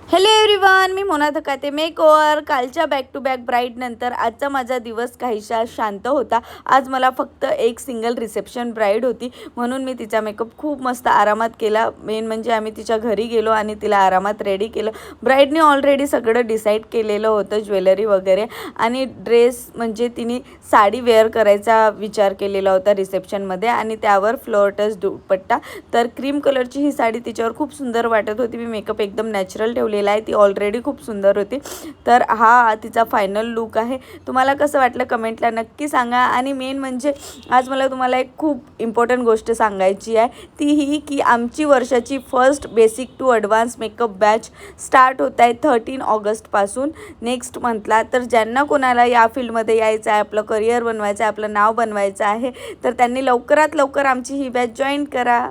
Hello everyone, मी Mona Dhakate makeover. कालच्या back to back bride नंतर आजचा माझा दिवस काहीसा शांत होता. आज मला फक्त एक सिंगल रिसेप्शन ब्राईड होती, म्हणून मी तिचा मेकअप खूप मस्त आरामात केला. मेन म्हणजे आम्ही तिच्या घरी गेलो आणि तिला आरामात रेडी केलं. ब्राईडने ऑलरेडी सगळं डिसाईड केलेलं होतं, ज्वेलरी वगैरे, आणि ड्रेस म्हणजे तिने साडी वेअर करायचा विचार केलेला होता रिसेप्शनमध्ये, आणि त्यावर फ्लोअर टच दुपट्टा. तर क्रीम कलरची ही साडी तिच्यावर खूप सुंदर वाटत होती. मी मेकअप एकदम नॅचरल ठेवलेला आहे, ती ऑलरेडी खूप सुंदर होती. तर हा तिचा फायनल लुक आहे. तुम्हाला कसं वाटलं कमेंटला नक्की सांगा. आणि मेन म्हणजे आज मला तुम्हाला एक खूप इम्पॉर्टंट गोष्ट सांगायची आहे, ती ही की आमची वर्षाची first basic to advance makeup batch start होत आहे 13 ऑगस्टपासून नेक्स्ट मंथला. तर ज्यांना कोणाला या फील्डमध्ये यायचं आहे, आपलं करिअर बनवायचं आहे, आपलं नाव बनवायचं आहे, तर त्यांनी लवकरात लवकर आमची ही बॅच जॉईन करा.